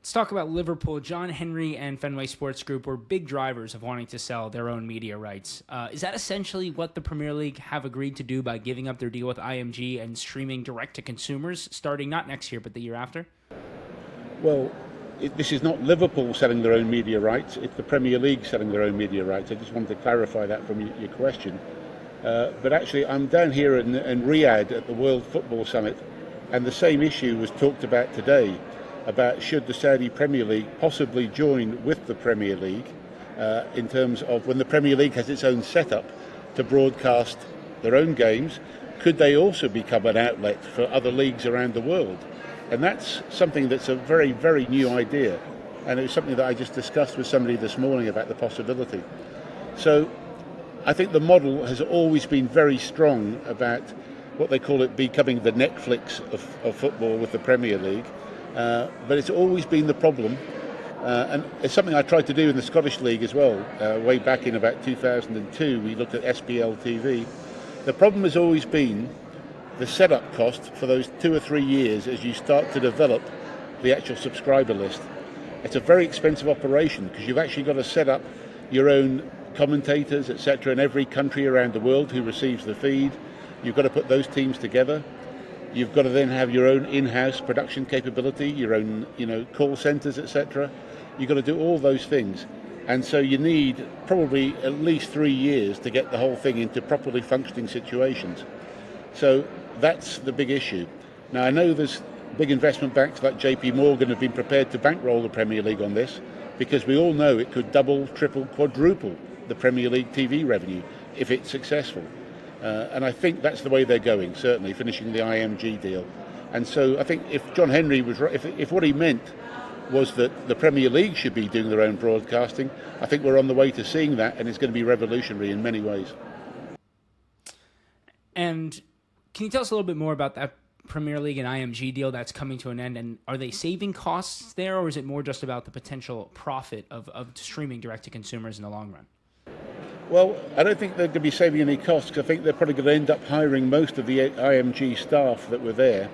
Let's talk about Liverpool. John Henry and Fenway Sports Group were big drivers of wanting to sell their own media rights. Is that essentially what the Premier League have agreed to do by giving up their deal with IMG and streaming direct to consumers starting not next year but the year after? Well, this is not Liverpool selling their own media rights, it's the Premier League selling their own media rights. I just wanted to clarify that from your question. But actually, I'm down here in Riyadh at the World Football Summit, and the same issue was talked about today, about should the Saudi Premier League possibly join with the Premier League in terms of when the Premier League has its own setup to broadcast their own games, could they also become an outlet for other leagues around the world? And that's something that's a very, very new idea. And it was something that I just discussed with somebody this morning about the possibility. So I think the model has always been very strong about what they call it becoming the Netflix of football with the Premier League. But it's always been the problem. And it's something I tried to do in the Scottish League as well. Way back in about 2002, we looked at SPL TV. The problem has always been the setup cost for those 2 or 3 years as you start to develop the actual subscriber list. It's a very expensive operation because you've actually got to set up your own commentators, etc., in every country around the world who receives the feed. You've got to put those teams together. You've got to then have your own in-house production capability, your own, call centres, etc. You've got to do all those things. And so you need probably at least 3 years to get the whole thing into properly functioning situations. So that's the big issue. Now, I know there's big investment banks like JP Morgan have been prepared to bankroll the Premier League on this because we all know it could double, triple, quadruple the Premier League TV revenue if it's successful. And I think that's the way they're going, certainly, finishing the IMG deal. And so I think if John Henry was right, if what he meant was that the Premier League should be doing their own broadcasting, I think we're on the way to seeing that, and it's going to be revolutionary in many ways. And can you tell us a little bit more about that Premier League and IMG deal that's coming to an end? And are they saving costs there, or is it more just about the potential profit of streaming direct to consumers in the long run? Well, I don't think they're going to be saving any costs because I think they're probably going to end up hiring most of the IMG staff that were there,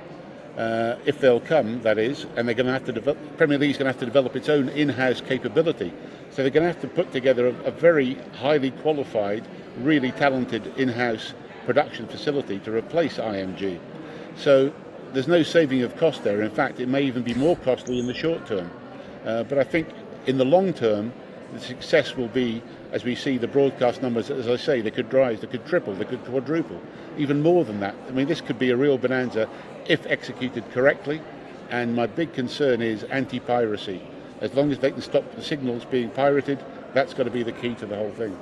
if they'll come, that is, and they're going to have to develop. Premier League's going to have to develop its own in-house capability. So they're going to have to put together a very highly qualified, really talented in-house production facility to replace IMG. So there's no saving of cost there. In fact, it may even be more costly in the short term. But I think in the long term, the success will be, as we see the broadcast numbers, as I say, they could rise, they could triple, they could quadruple, even more than that. I mean, this could be a real bonanza if executed correctly. And my big concern is anti-piracy. As long as they can stop the signals being pirated, that's got to be the key to the whole thing.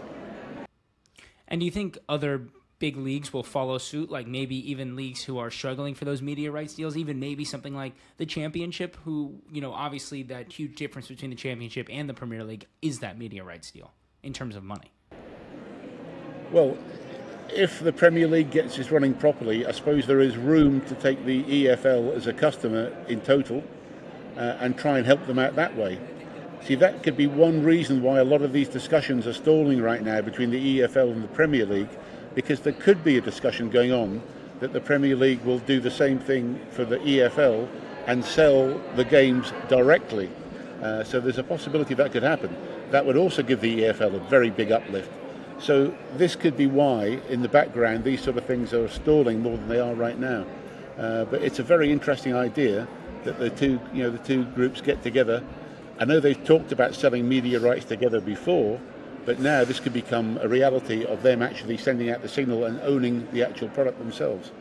And do you think other big leagues will follow suit, like maybe even leagues who are struggling for those media rights deals, even maybe something like the Championship, who, obviously that huge difference between the Championship and the Premier League is that media rights deal in terms of money? Well, if the Premier League gets its running properly, I suppose there is room to take the EFL as a customer in total and try and help them out that way. See, that could be one reason why a lot of these discussions are stalling right now between the EFL and the Premier League, because there could be a discussion going on that the Premier League will do the same thing for the EFL and sell the games directly. So there's a possibility that could happen. That would also give the EFL a very big uplift. So this could be why, in the background, these sort of things are stalling more than they are right now. But it's a very interesting idea that the two groups get together. I know they've talked about selling media rights together before, but now this could become a reality of them actually sending out the signal and owning the actual product themselves.